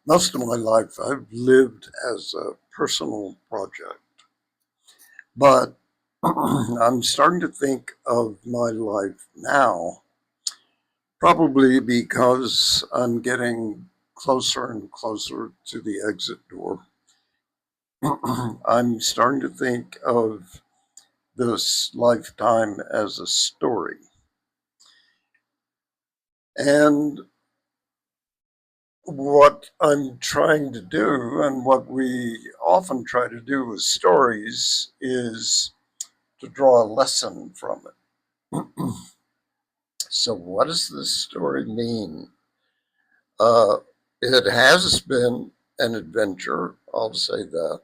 Most of my life I've lived as a personal project, but I'm starting to think of my life now, probably because I'm getting closer and closer to the exit door. I'm starting to think of this lifetime as a story. And what I'm trying to do, and what we often try to do with stories, is to draw a lesson from it. So, what does this story mean? Uh, it has been an adventure, I'll say that.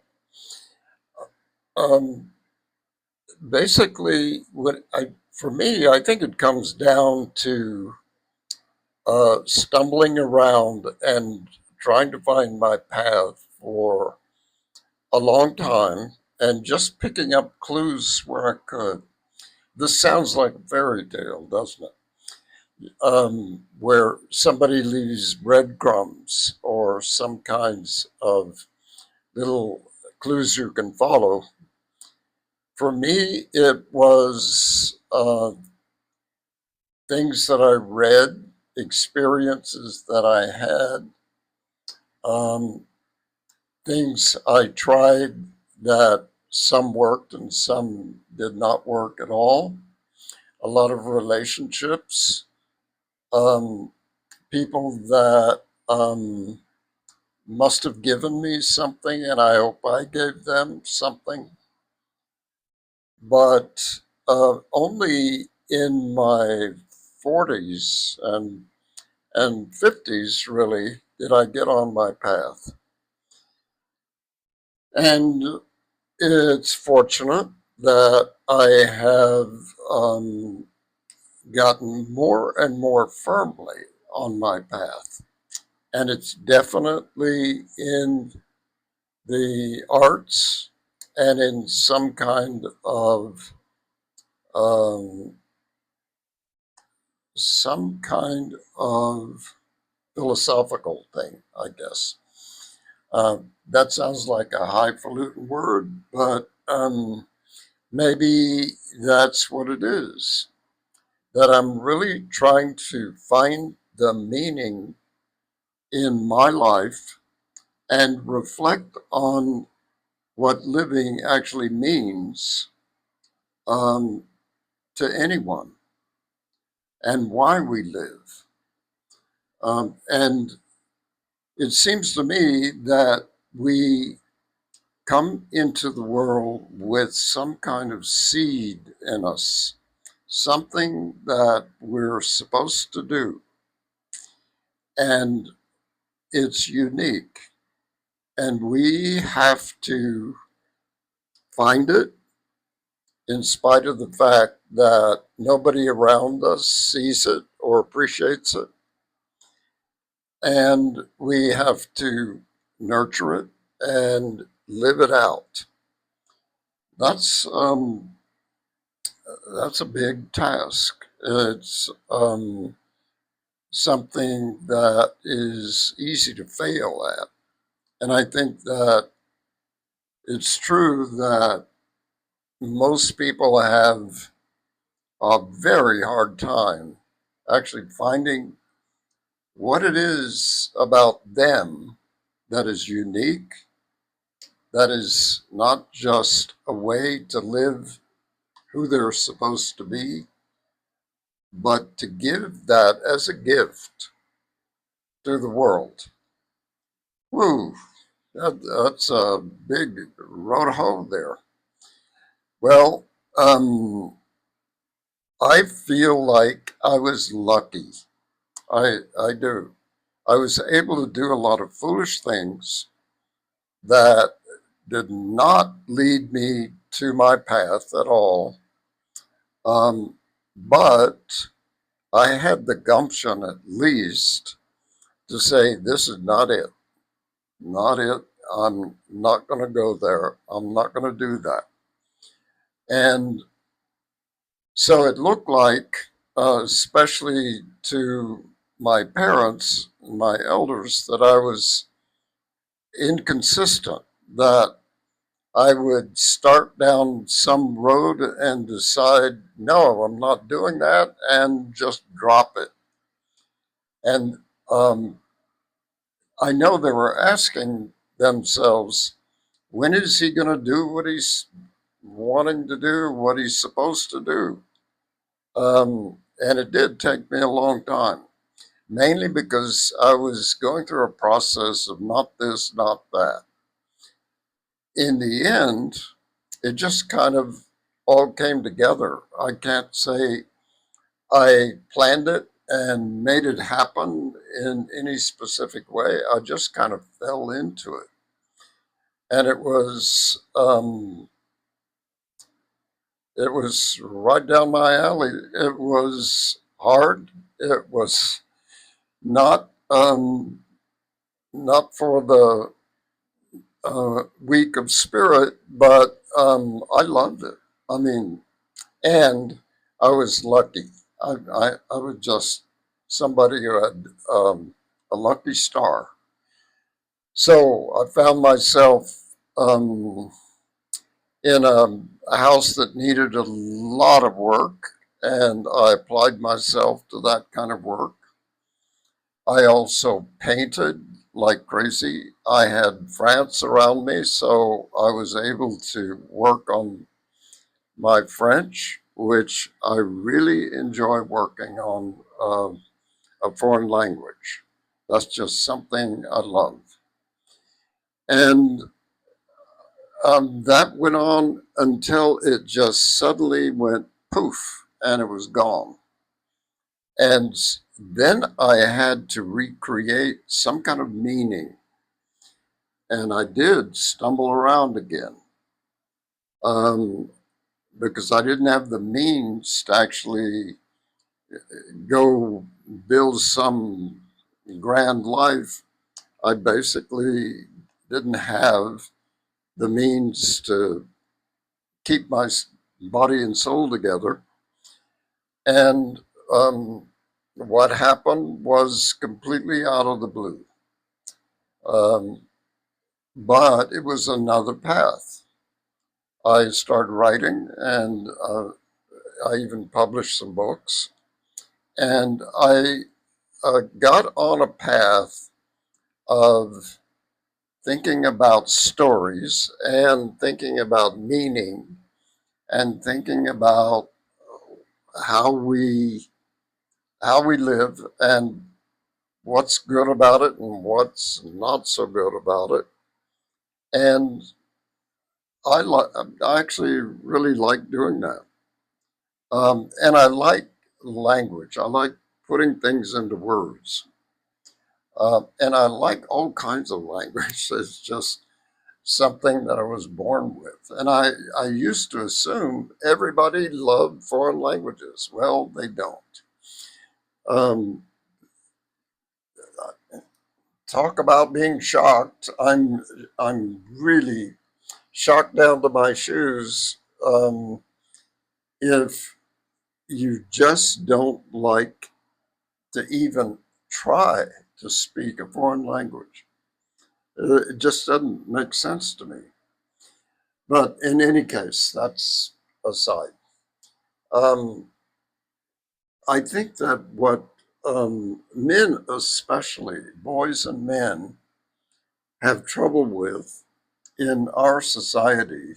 Um, Basically, for me, I think it comes down to stumbling around and trying to find my path for a long time and just picking up clues where I could. This sounds like a fairy tale, doesn't it? Where somebody leaves breadcrumbs or some kinds of little clues you can follow. For me, it was things that I read, experiences that I had, um, things I tried that some worked and some did not work at all. A lot of relationships, um, people that must have given me something, and I hope I gave them something. But only in my 40s and 50s, really, did I get on my path. And it's fortunate that I have gotten more and more firmly on my path. And it's definitely in the arts and in um, some kind of philosophical thing, I guess. That sounds like a highfalutin word, but maybe that's what it is. That I'm really trying to find the meaning in my life and reflect on what living actually means um, to anyone and why we live. And it seems to me that we come into the world with some kind of seed in us, something that we're supposed to do. And it's unique. And we have to find it in spite of the fact that nobody around us sees it or appreciates it. And we have to nurture it and live it out. That's that's a big task. It's something that is easy to fail at. And I think that it's true that most people have a very hard time actually finding what it is about them that is unique, that is not just a way to live who they're supposed to be, but to give that as a gift to the world. Woo, that's a big road home there. Well, I feel like I was lucky. I do. I was able to do a lot of foolish things that did not lead me to my path at all. Um, but I had the gumption at least to say, this is not it. Not it. I'm not going to go there. I'm not going to do that. And so it looked like, especially to my parents, my elders, that I was inconsistent, that I would start down some road and decide, no, I'm not doing that, and just drop it. And I know they were asking themselves, when is he going to do what he's wanting to do, what he's supposed to do? And it did take me a long time, mainly because I was going through a process of not this, not that. In the end, it just kind of all came together. I can't say I planned it and made it happen in any specific way. I just kind of fell into it. And it was right down my alley. It was hard. It was not not for the weak of spirit, but I loved it. I mean, and I was lucky. I was just somebody who had a lucky star. So I found myself in a house that needed a lot of work, and I applied myself to that kind of work. I also painted like crazy. I had France around me, so I was able to work on my French, which I really enjoy working on a foreign language. That's just something I love. And that went on until it just suddenly went poof and it was gone. And then I had to recreate some kind of meaning. And I did stumble around again um, because I didn't have the means to actually go build some grand life. I basically didn't have the means to keep my body and soul together. And what happened was completely out of the blue. Um, but it was another path. I started writing and I even published some books. And I got on a path of thinking about stories and thinking about meaning and thinking about how we how we live and what's good about it and what's not so good about it. And I actually really like doing that. And I like language. I like putting things into words. And I like all kinds of language. It's just something that I was born with. And I used to assume everybody loved foreign languages. Well, they don't. Um, Talk about being shocked. I'm really shocked down to my shoes if you just don't like to even try to speak a foreign language. It just doesn't make sense to me. But in any case, that's aside. Um, I think that what men, especially boys and men, have trouble with in our society,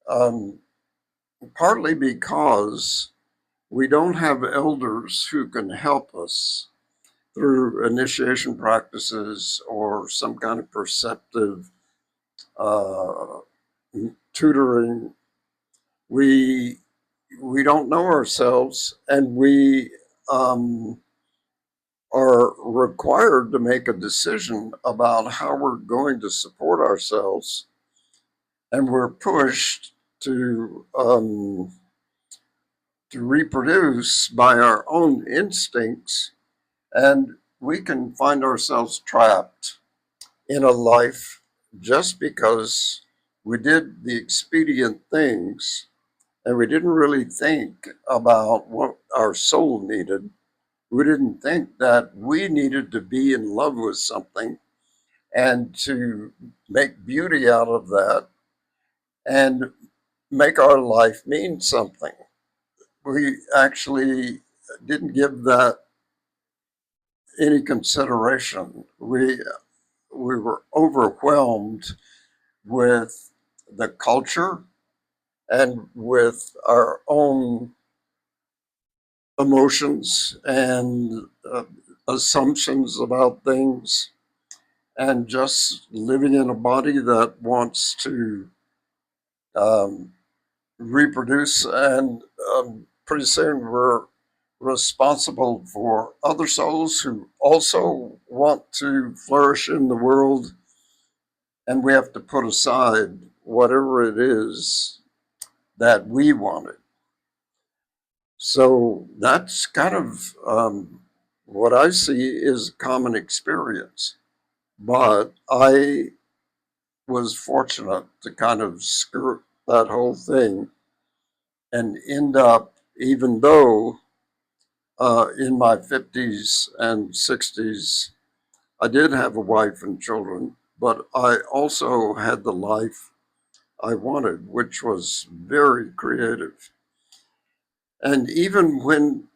um, partly because we don't have elders who can help us through initiation practices or some kind of perceptive uh, tutoring. We we don't know ourselves, and we um, are required to make a decision about how we're going to support ourselves, and we're pushed to reproduce by our own instincts, and we can find ourselves trapped in a life just because we did the expedient things and we didn't really think about what our soul needed. We didn't think that we needed to be in love with something and to make beauty out of that and make our life mean something. We actually didn't give that any consideration. We were overwhelmed with the culture and with our own emotions and assumptions about things, and just living in a body that wants to um, reproduce. And pretty soon we're responsible for other souls who also want to flourish in the world, and we have to put aside whatever it is that we wanted. So that's kind of what I see is a common experience. But I was fortunate to kind of skirt that whole thing and end up, even though in my 50s and 60s, I did have a wife and children, but I also had the life I wanted, which was very creative. And even when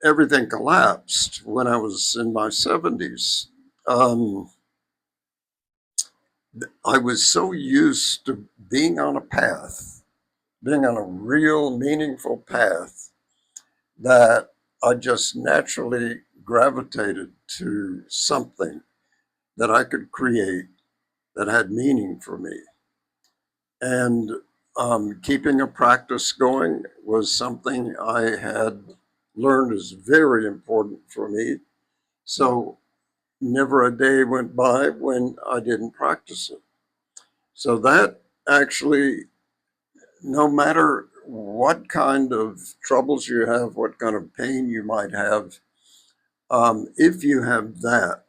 everything collapsed, when I was in my 70s, um, I was so used to being on a path, being on a real meaningful path, that I just naturally gravitated to something that I could create that had meaning for me. And keeping a practice going was something I had learned is very important for me. So never a day went by when I didn't practice it. So that actually, no matter what kind of troubles you have, what kind of pain you might have, if you have that,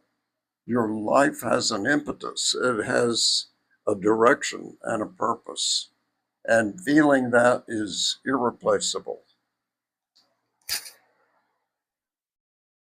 your life has an impetus. It has a direction and a purpose. And feeling that is irreplaceable.